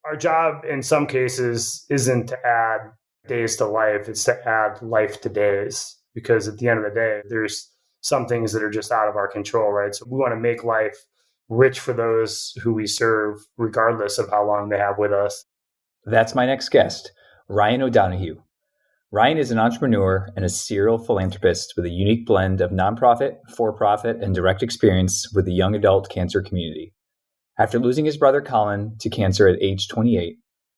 Our job in some cases isn't to add days to life, it's to add life to days. Because at the end of the day, there's some things that are just out of our control, right? So we want to make life rich for those who we serve, regardless of how long they have with us. That's my next guest, Ryan O'Donoghue. Ryan is an entrepreneur and a serial philanthropist with a unique blend of nonprofit, for-profit, and direct experience with the young adult cancer community. After losing his brother Colin to cancer at age 28,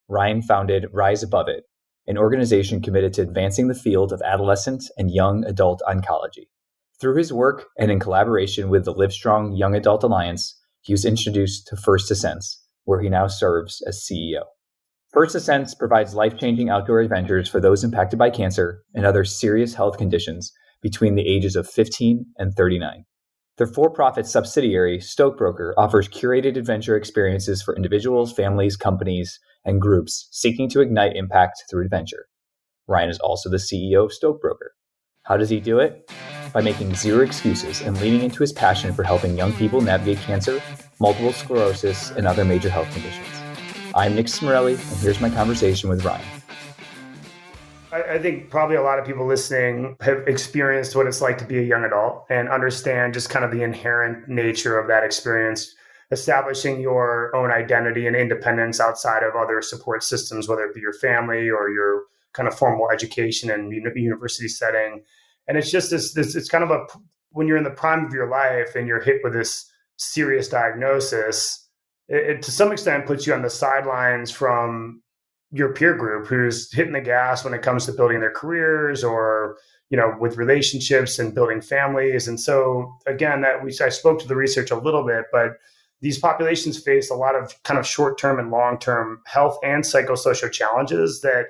Ryan founded Rise Above It, an organization committed to advancing the field of adolescent and young adult oncology. Through his work and in collaboration with the Livestrong Young Adult Alliance, he was introduced to First Ascents, where he now serves as CEO. First Ascents provides life-changing outdoor adventures for those impacted by cancer and other serious health conditions between the ages of 15 and 39. Their for-profit subsidiary, Stoke Broker, offers curated adventure experiences for individuals, families, companies, and groups seeking to ignite impact through adventure. Ryan is also the CEO of Stoke Broker. How does he do it? By making zero excuses and leaning into his passion for helping young people navigate cancer, multiple sclerosis, and other major health conditions. I'm Nick Smorelli, and here's my conversation with Ryan. I think probably a lot of people listening have experienced what it's like to be a young adult and understand just kind of the inherent nature of that experience, establishing your own identity and independence outside of other support systems, whether it be your family or your kind of formal education and university setting. And it's just it's kind of when you're in the prime of your life and you're hit with this serious diagnosis, it to some extent puts you on the sidelines from your peer group who's hitting the gas when it comes to building their careers or, with relationships and building families. And so again, I spoke to the research a little bit, but these populations face a lot of kind of short-term and long-term health and psychosocial challenges that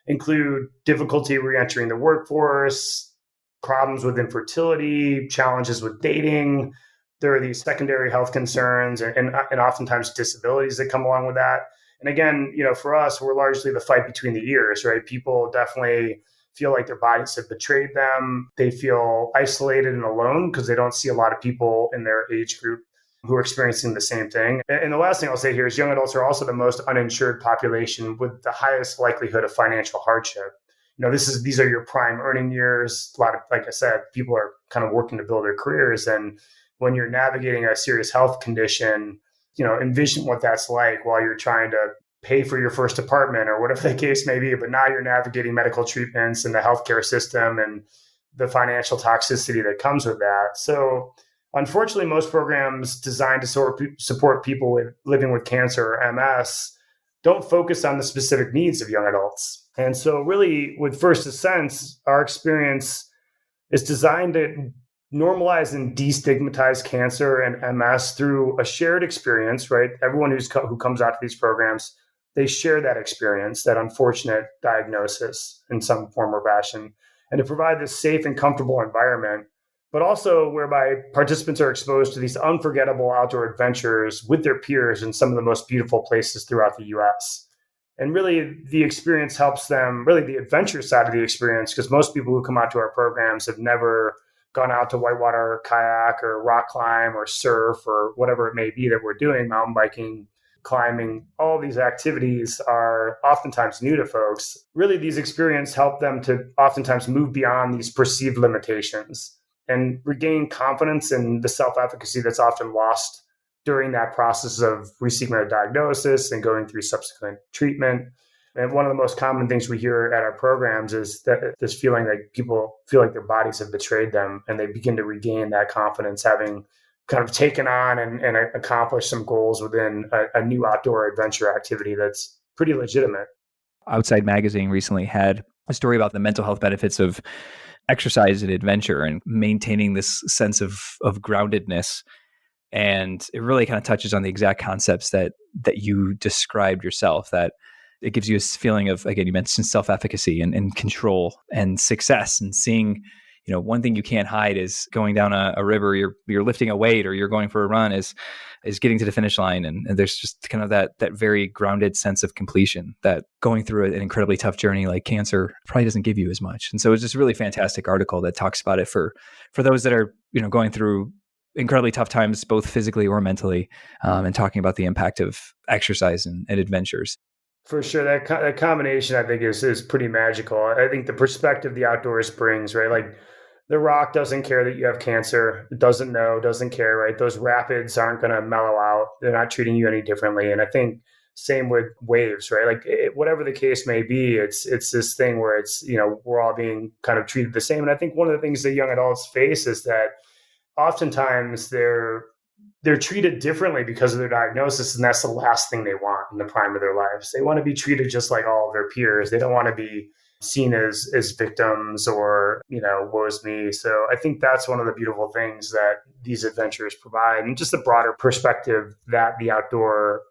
include difficulty re-entering the workforce, problems with infertility, challenges with dating. There are these secondary health concerns and oftentimes disabilities that come along with that. And again, for us, we're largely the fight between the ears, right? People definitely feel like their bodies have betrayed them. They feel isolated and alone because they don't see a lot of people in their age group who are experiencing the same thing. And the last thing I'll say here is young adults are also the most uninsured population with the highest likelihood of financial hardship. These are your prime earning years. A lot of, like I said, people are kind of working to build their careers. And when you're navigating a serious health condition, envision what that's like while you're trying to pay for your first apartment or whatever the case may be. But now you're navigating medical treatments and the healthcare system and the financial toxicity that comes with that. So unfortunately, most programs designed to support people living with cancer or MS don't focus on the specific needs of young adults. And so really with First Ascents, our experience is designed to normalize and destigmatize cancer and MS through a shared experience, right? Everyone who comes out to these programs, they share that experience, that unfortunate diagnosis in some form or fashion, and to provide this safe and comfortable environment, but also whereby participants are exposed to these unforgettable outdoor adventures with their peers in some of the most beautiful places throughout the US. And really, the experience helps them, really the adventure side of the experience, because most people who come out to our programs have never gone out to whitewater or kayak or rock climb or surf or whatever it may be that we're doing, mountain biking, climbing. All these activities are oftentimes new to folks. Really, these experiences help them to oftentimes move beyond these perceived limitations and regain confidence in the self-efficacy that's often lost during that process of receiving a diagnosis and going through subsequent treatment. And one of the most common things we hear at our programs is that this feeling that people feel like their bodies have betrayed them, and they begin to regain that confidence, having kind of taken on and accomplished some goals within a new outdoor adventure activity that's pretty legitimate. Outside Magazine recently had a story about the mental health benefits of exercise and adventure and maintaining this sense of groundedness. And it really kind of touches on the exact concepts that you described yourself, that it gives you a feeling of, again, you mentioned self-efficacy and control and success, and seeing, one thing you can't hide is going down a river, you're lifting a weight or you're going for a run is getting to the finish line. And there's just kind of that very grounded sense of completion that going through an incredibly tough journey like cancer probably doesn't give you as much. And so it's just a really fantastic article that talks about it for those that are, going through incredibly tough times, both physically or mentally, and talking about the impact of exercise and adventures. For sure, that combination I think is pretty magical. I think the perspective the outdoors brings, right? Like the rock doesn't care that you have cancer, it doesn't care, right? Those rapids aren't going to mellow out. They're not treating you any differently. And I think same with waves, right? Like whatever the case may be, it's this thing where it's, we're all being kind of treated the same. And I think one of the things that young adults face is that oftentimes they're treated differently because of their diagnosis, and that's the last thing they want in the prime of their lives. They want to be treated just like all of their peers. They don't want to be seen as victims or, woe is me. So I think that's one of the beautiful things that these adventures provide, and just the broader perspective that the outdoor,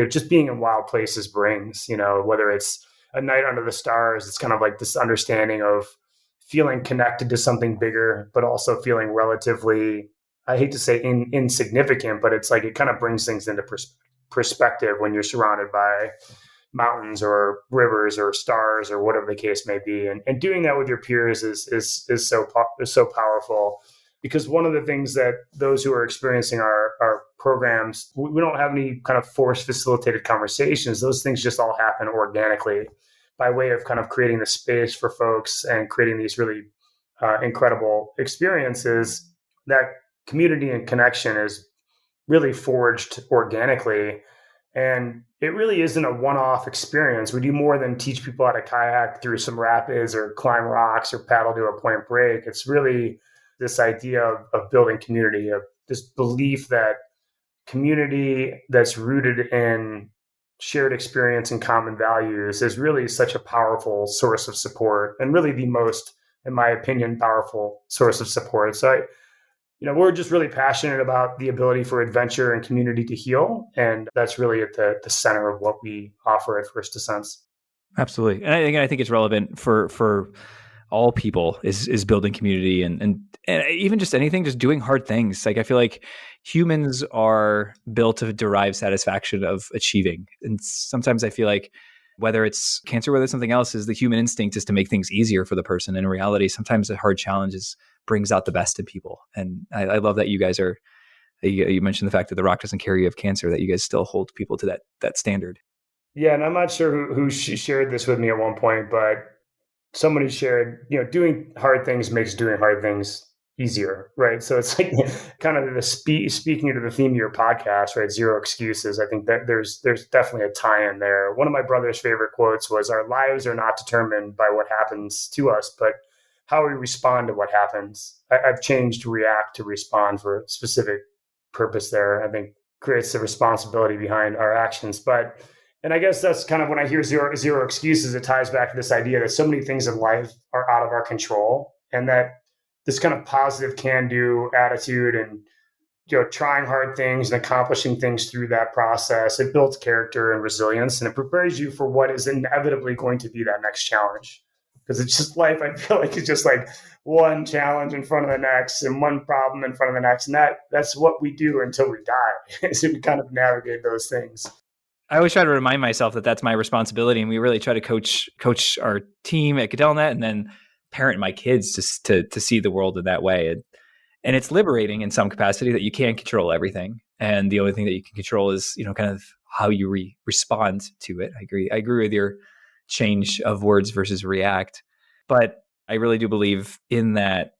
just being in wild places brings, whether it's a night under the stars, it's kind of like this understanding of feeling connected to something bigger, but also feeling relatively, I hate to say insignificant, but it's like it kind of brings things into perspective when you're surrounded by mountains or rivers or stars or whatever the case may be. And doing that with your peers is so powerful, because one of the things that those who are experiencing our programs, we don't have any kind of force facilitated conversations. Those things just all happen organically by way of kind of creating the space for folks and creating these really incredible experiences. That community and connection is really forged organically. And it really isn't a one-off experience. We do more than teach people how to kayak through some rapids or climb rocks or paddle to a point break. It's really this idea of building community, of this belief that community that's rooted in shared experience and common values is really such a powerful source of support, and really the most, in my opinion, powerful source of support. So we're just really passionate about the ability for adventure and community to heal. And that's really at the center of what we offer at First Descents. Absolutely. And I think it's relevant for all people is building community and even just anything, just doing hard things. Like I feel like humans are built to derive satisfaction of achieving. And sometimes I feel like whether it's cancer, whether it's something else, is the human instinct is to make things easier for the person. And in reality, sometimes the hard challenges brings out the best in people. And I love that you guys are, you mentioned the fact that the rock doesn't care you have cancer, that you guys still hold people to that standard. Yeah. And I'm not sure who shared this with me at one point, but somebody shared, doing hard things makes doing hard things easier, right? So it's like kind of speaking to the theme of your podcast, right? Zero excuses. I think that there's definitely a tie-in there. One of my brother's favorite quotes was, "Our lives are not determined by what happens to us, but how we respond to what happens." I've changed react to respond for a specific purpose there. I think creates the responsibility behind our actions. And I guess that's kind of when I hear zero excuses, it ties back to this idea that so many things in life are out of our control, and that this kind of positive can-do attitude and trying hard things and accomplishing things through that process, it builds character and resilience, and it prepares you for what is inevitably going to be that next challenge. Because it's just life, I feel like it's just like one challenge in front of the next and one problem in front of the next. And that's what we do until we die. So we kind of navigate those things. I always try to remind myself that that's my responsibility. And we really try to coach our team at Cadelnet and then parent my kids to see the world in that way. And it's liberating in some capacity that you can't control everything. And the only thing that you can control is, kind of how you respond to it. I agree with your change of words versus react. But I really do believe in that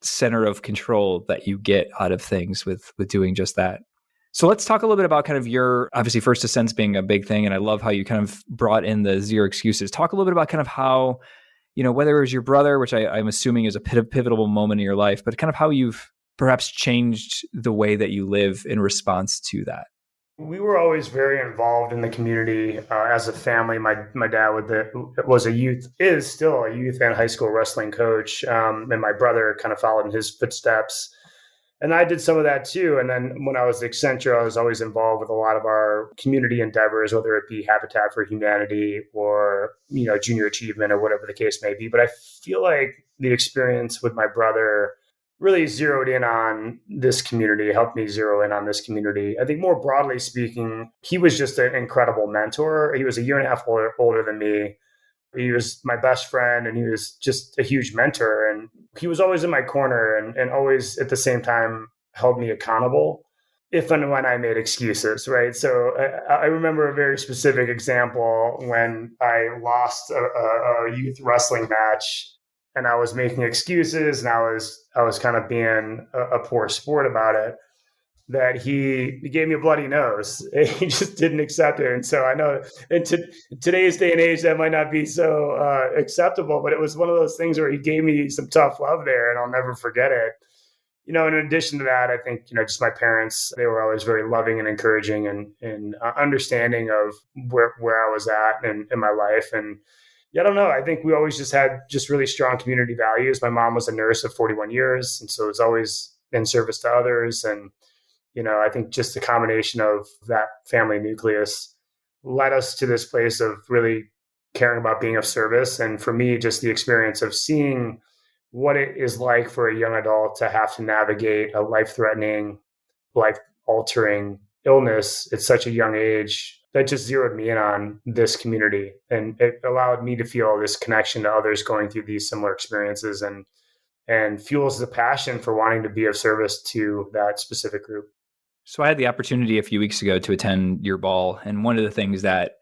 center of control that you get out of things with doing just that. So let's talk a little bit about kind of your, obviously First Descents being a big thing. And I love how you kind of brought in the zero excuses. Talk a little bit about kind of how, whether it was your brother, which I'm assuming is a pivotal moment in your life, but kind of how you've perhaps changed the way that you live in response to that. We were always very involved in the community as a family. My dad is still a youth and high school wrestling coach. And my brother kind of followed in his footsteps. And I did some of that too. And then when I was at Accenture, I was always involved with a lot of our community endeavors, whether it be Habitat for Humanity or, junior achievement or whatever the case may be. But I feel like the experience with my brother really zeroed in on this community, helped me zero in on this community. I think more broadly speaking, he was just an incredible mentor. He was a year and a half older than me. He was my best friend, and he was just a huge mentor. And he was always in my corner and always at the same time held me accountable if and when I made excuses, right? So I remember a very specific example when I lost a youth wrestling match and I was making excuses and I was kind of being a poor sport about it, that he gave me a bloody nose. He just didn't accept it. And so I know in today's day and age, that might not be so acceptable, but it was one of those things where he gave me some tough love there and I'll never forget it. In addition to that, I think, just my parents, they were always very loving and encouraging and understanding of where I was at in my life. And yeah, I don't know. I think we always just had just really strong community values. My mom was a nurse of 41 years. And so it was always in service to others. And I think just the combination of that family nucleus led us to this place of really caring about being of service. And for me, just the experience of seeing what it is like for a young adult to have to navigate a life-threatening, life-altering illness at such a young age, that just zeroed me in on this community. And it allowed me to feel this connection to others going through these similar experiences and fuels the passion for wanting to be of service to that specific group. So I had the opportunity a few weeks ago to attend your ball. And one of the things that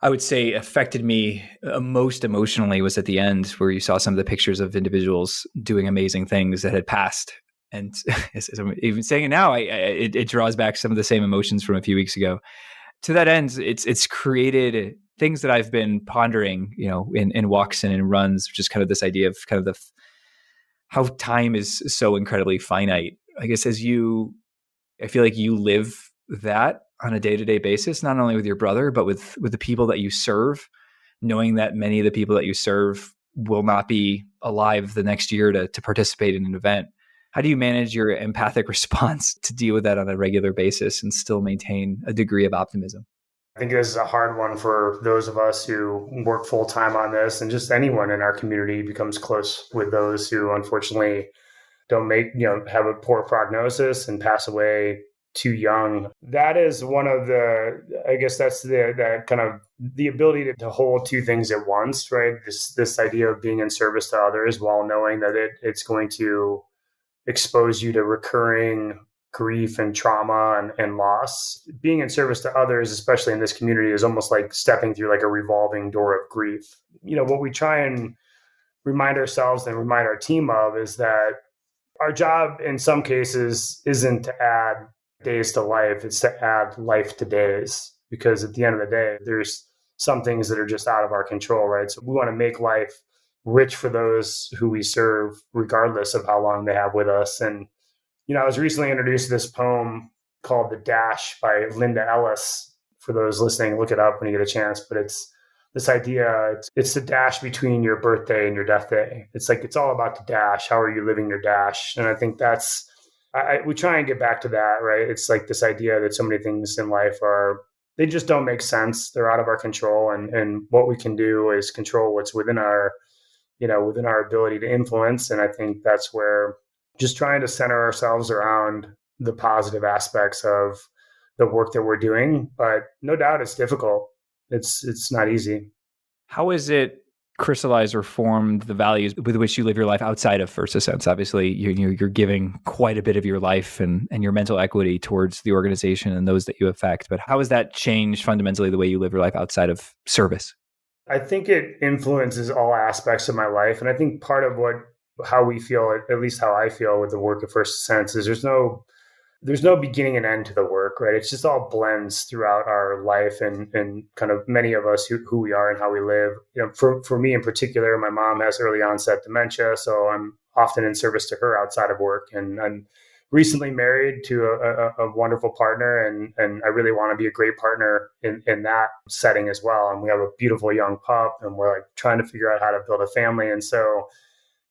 I would say affected me most emotionally was at the end, where you saw some of the pictures of individuals doing amazing things that had passed. And as I'm even saying it now, it draws back some of the same emotions from a few weeks ago. To that end, it's created things that I've been pondering, in walks and in runs, which is kind of this idea of kind of how time is so incredibly finite. I guess I feel like you live that on a day-to-day basis, not only with your brother, but with the people that you serve, knowing that many of the people that you serve will not be alive the next year to participate in an event. How do you manage your empathic response to deal with that on a regular basis and still maintain a degree of optimism? I think this is a hard one for those of us who work full-time on this, and just anyone in our community becomes close with those who unfortunately don't have a poor prognosis and pass away too young. That is one of I guess that's the kind of the ability to hold two things at once, right? This idea of being in service to others while knowing that it's going to expose you to recurring grief and trauma and loss. Being in service to others, especially in this community, is almost like stepping through like a revolving door of grief. What we try and remind ourselves and remind our team of is that our job in some cases isn't to add days to life, it's to add life to days. Because at the end of the day, there's some things that are just out of our control, right? So we want to make life rich for those who we serve, regardless of how long they have with us. And, I was recently introduced to this poem called The Dash by Linda Ellis. For those listening, look it up when you get a chance. But it's this idea, it's the dash between your birthday and your death day. It's like, it's all about the dash. How are you living your dash? And I think we try and get back to that, right? It's like this idea that so many things in life they just don't make sense. They're out of our control. And what we can do is control what's within our ability to influence. And I think that's where just trying to center ourselves around the positive aspects of the work that we're doing. But no doubt it's difficult. It's not easy. How is it crystallized or formed the values with which you live your life outside of First Ascents? Obviously, you're giving quite a bit of your life and your mental equity towards the organization and those that you affect. But how has that changed fundamentally the way you live your life outside of service? I think it influences all aspects of my life. And I think part of how we feel, at least how I feel with the work of First Ascents, is there's no beginning and end to the work, right? It's just all blends throughout our life and kind of many of us who we are and how we live. For me in particular, my mom has early onset dementia, so I'm often in service to her outside of work. And I'm recently married to a wonderful partner, and I really want to be a great partner in that setting as well. And we have a beautiful young pup, and we're like trying to figure out how to build a family. And so,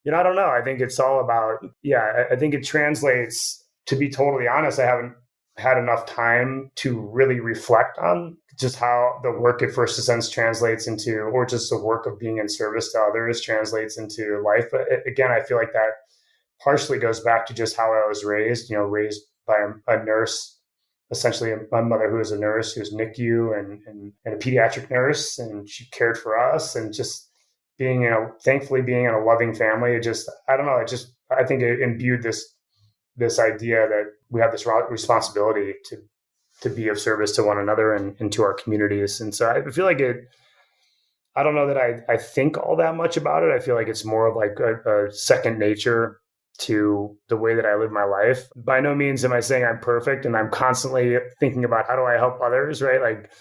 I don't know. I think it's all about, I think it translates. To be totally honest, I haven't had enough time to really reflect on just how the work at First Ascents translates into, or just the work of being in service to others translates into life. But again, I feel like that partially goes back to just how I was raised, raised by a nurse, essentially my mother who was a nurse, who was NICU and a pediatric nurse, and she cared for us, and just being, thankfully being in a loving family. I don't know, I think it imbued this this idea that we have this responsibility to be of service to one another and to our communities. And so I feel like I don't know that I think all that much about it. I feel like it's more of like a second nature to the way that I live my life. By no means am I saying I'm perfect and I'm constantly thinking about how do I help others, right? Like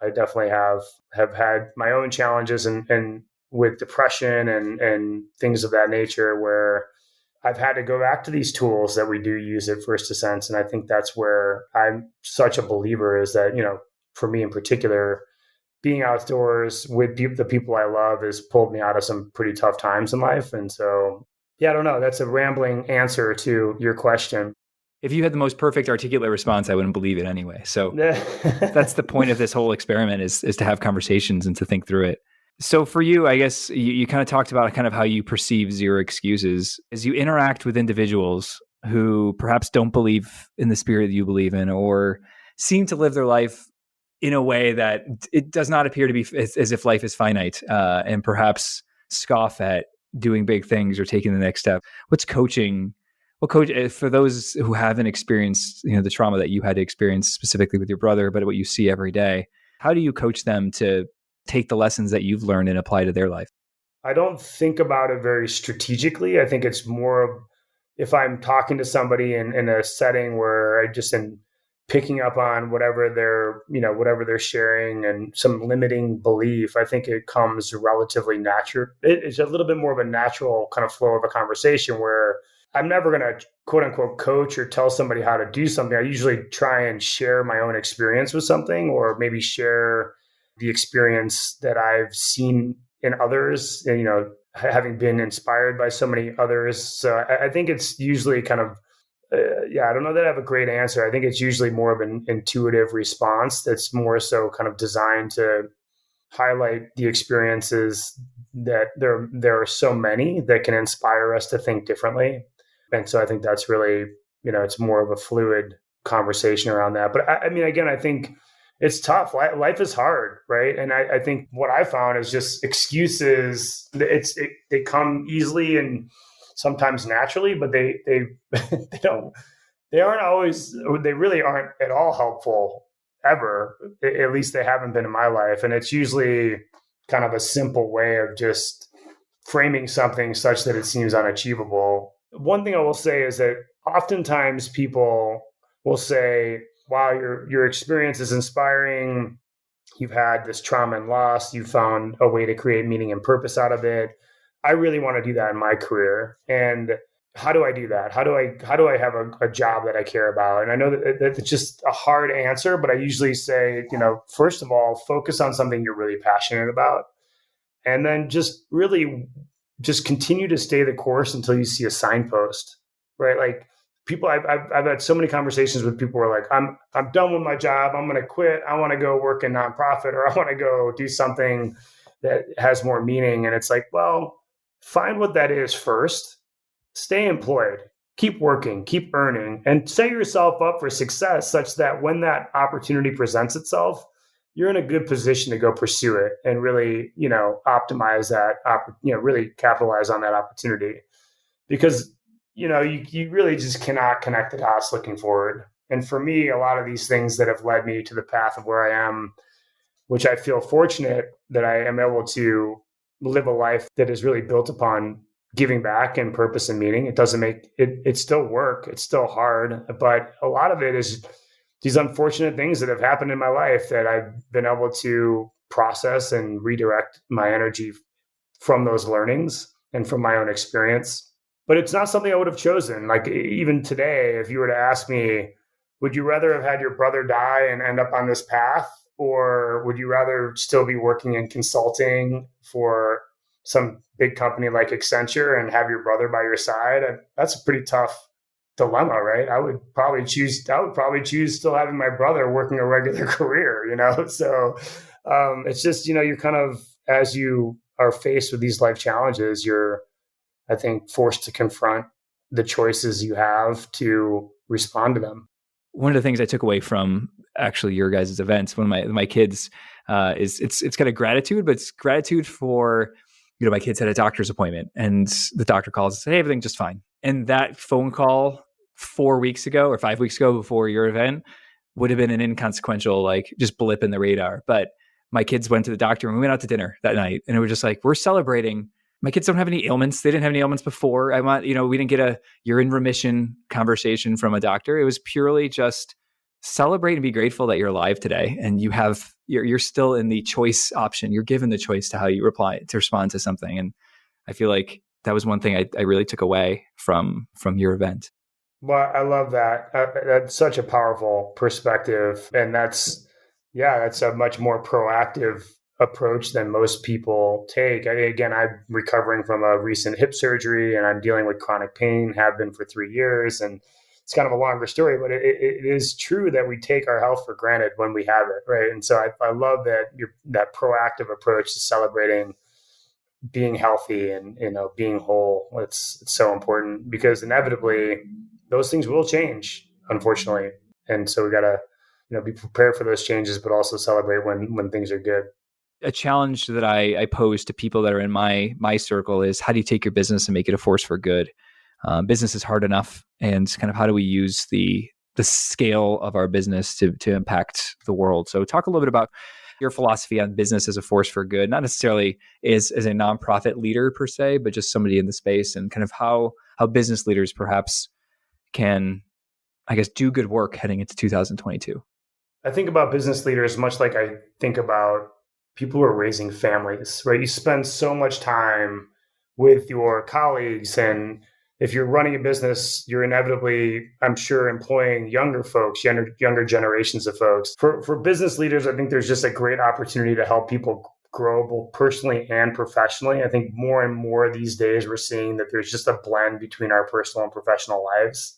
I definitely have had my own challenges and with depression and things of that nature where I've had to go back to these tools that we do use at First Ascent. And I think that's where I'm such a believer is that, for me in particular, being outdoors with the people I love has pulled me out of some pretty tough times in life. And so, yeah, I don't know. That's a rambling answer to your question. If you had the most perfect articulate response, I wouldn't believe it anyway. So that's the point of this whole experiment is to have conversations and to think through it. So for you, I guess you kind of talked about kind of how you perceive zero excuses as you interact with individuals who perhaps don't believe in the spirit that you believe in or seem to live their life in a way that it does not appear to be as if life is finite and perhaps scoff at doing big things or taking the next step. What's coaching? Well, coach, for those who haven't experienced, the trauma that you had to experience specifically with your brother, but what you see every day, how do you coach them to take the lessons that you've learned and apply to their life? I don't think about it very strategically. I think it's more of if I'm talking to somebody in a setting where I just am picking up on whatever they're sharing and some limiting belief, I think it comes relatively natural. It's a little bit more of a natural kind of flow of a conversation where I'm never going to quote unquote coach or tell somebody how to do something. I usually try and share my own experience with something or maybe share the experience that I've seen in others, and, having been inspired by so many others. So I think it's usually kind of, I don't know that I have a great answer. I think it's usually more of an intuitive response that's more so kind of designed to highlight the experiences that there are so many that can inspire us to think differently. And so I think that's really, it's more of a fluid conversation around that. But I mean, again, I think it's tough. Life is hard, right? And I think what I found is just excuses. They come easily and sometimes naturally, but they aren't always. They really aren't at all helpful ever. At least they haven't been in my life. And it's usually kind of a simple way of just framing something such that it seems unachievable. One thing I will say is that oftentimes people will say, wow, your experience is inspiring. You've had this trauma and loss. You found a way to create meaning and purpose out of it. I really want to do that in my career. And how do I do that? How do I have a job that I care about? And I know that it's just a hard answer, but I usually say, first of all, focus on something you're really passionate about. And then just continue to stay the course until you see a signpost, right? Like, people, I've had so many conversations with people who are like, I'm done with my job. I'm going to quit. I want to go work in nonprofit, or I want to go do something that has more meaning. And it's like, well, find what that is first. Stay employed. Keep working. Keep earning, and set yourself up for success such that when that opportunity presents itself, you're in a good position to go pursue it and really, optimize that, really capitalize on that opportunity. Because you really just cannot connect the dots looking forward. And for me, a lot of these things that have led me to the path of where I am, which I feel fortunate that I am able to live a life that is really built upon giving back and purpose and meaning. It doesn't make it, it's still work. It's still hard, but a lot of it is these unfortunate things that have happened in my life that I've been able to process and redirect my energy from those learnings and from my own experience. But it's not something I would have chosen. Like, even today, if you were to ask me, would you rather have had your brother die and end up on this path? Or would you rather still be working in consulting for some big company like Accenture and have your brother by your side? That's a pretty tough dilemma, right? I would probably choose still having my brother working a regular career, So it's just, you're kind of, as you are faced with these life challenges, you're, I think, forced to confront the choices you have to respond to them. One of the things I took away from actually your guys' events, one of my kids, is it's kind of gratitude, but it's gratitude for, my kids had a doctor's appointment and the doctor calls and said, hey, everything's just fine. And that phone call 4 weeks ago or 5 weeks ago before your event would have been an inconsequential, like just blip in the radar. But my kids went to the doctor and we went out to dinner that night, and it was just like, we're celebrating. My kids don't have any ailments. They didn't have any ailments before. We didn't get a "you're in remission" conversation from a doctor. It was purely just celebrate and be grateful that you're alive today, and you're still in the choice option. You're given the choice to how you respond to something. And I feel like that was one thing I really took away from your event. Well, I love that. That's such a powerful perspective. And that's a much more proactive approach than most people take. Again, I'm recovering from a recent hip surgery and I'm dealing with chronic pain, have been for 3 years. And it's kind of a longer story, but it is true that we take our health for granted when we have it, right? And so I love that proactive approach to celebrating being healthy and being whole. It's so important because inevitably those things will change, unfortunately. And so we got to be prepared for those changes, but also celebrate when things are good. A challenge that I pose to people that are in my circle is, how do you take your business and make it a force for good? Business is hard enough, and kind of how do we use the scale of our business to impact the world? So talk a little bit about your philosophy on business as a force for good, not necessarily as a nonprofit leader per se, but just somebody in the space, and kind of how business leaders perhaps can, I guess, do good work heading into 2022. I think about business leaders much like I think about people who are raising families, right? You spend so much time with your colleagues, and if you're running a business, you're inevitably, I'm sure, employing younger folks, younger generations of folks. For business leaders, I think there's just a great opportunity to help people grow both personally and professionally. I think more and more these days, we're seeing that there's just a blend between our personal and professional lives.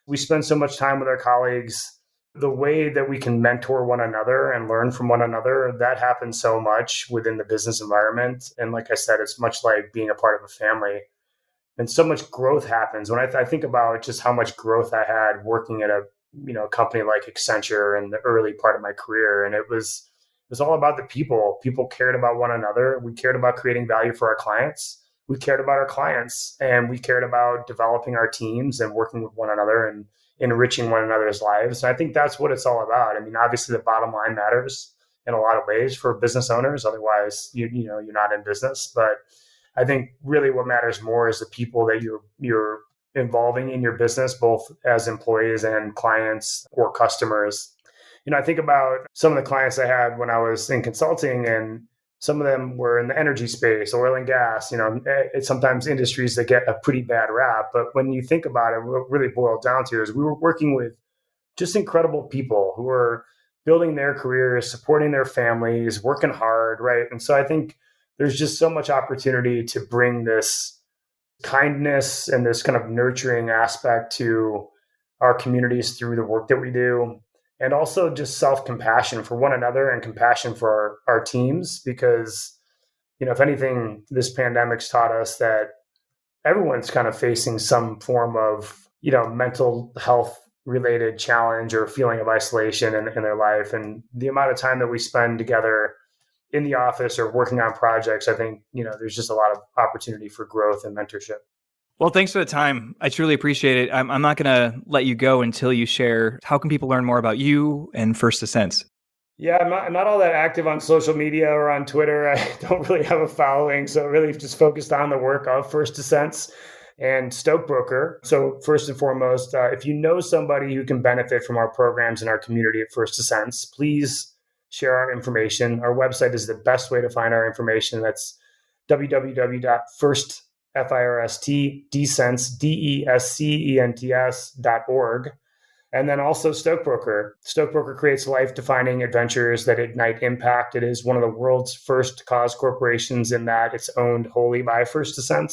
We spend so much time with our colleagues. The way that we can mentor one another and learn from one another, that happens so much within the business environment. And like I said, it's much like being a part of a family. And so much growth happens. When I think about just how much growth I had working at a company like Accenture in the early part of my career, and it was all about the people. People cared about one another. We cared about creating value for our clients. We cared about our clients, and we cared about developing our teams and working with one another and enriching one another's lives. And I think that's what it's all about. I mean, obviously the bottom line matters in a lot of ways for business owners. Otherwise, you're not in business. But I think really what matters more is the people that you're involving in your business, both as employees and clients or customers. I think about some of the clients I had when I was in consulting, and some of them were in the energy space, oil and gas. It's sometimes industries that get a pretty bad rap. But when you think about it, what really boiled down to is we were working with just incredible people who were building their careers, supporting their families, working hard, right? And so I think there's just so much opportunity to bring this kindness and this kind of nurturing aspect to our communities through the work that we do. And also just self-compassion for one another and compassion for our teams, because, if anything, this pandemic's taught us that everyone's kind of facing some form of, mental health related challenge or feeling of isolation in their life. And the amount of time that we spend together in the office or working on projects, I think, there's just a lot of opportunity for growth and mentorship. Well, thanks for the time. I truly appreciate it. I'm not going to let you go until you share, how can people learn more about you and First Ascent? Yeah, I'm not all that active on social media or on Twitter. I don't really have a following. So really just focused on the work of First Ascent and Stoke Broker. So first and foremost, if you know somebody who can benefit from our programs in our community at First Ascent, please share our information. Our website is the best way to find our information. That's www.firstdescents.org. And then also Stoke Broker. Stoke Broker creates life-defining adventures that ignite impact. It is one of the world's first cause corporations in that it's owned wholly by First Ascent.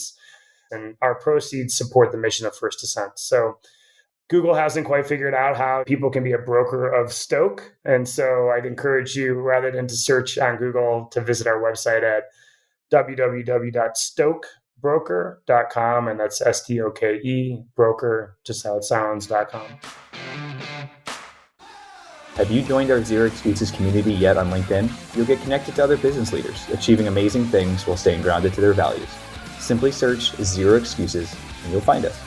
And our proceeds support the mission of First Ascent. So Google hasn't quite figured out how people can be a broker of Stoke. And so I'd encourage you, rather than to search on Google, to visit our website at www.stokebroker.com. And that's STOKE, broker, just how it sounds.com. Have you joined our Zero Excuses community yet on LinkedIn? You'll get connected to other business leaders achieving amazing things while staying grounded to their values. Simply search Zero Excuses and you'll find us.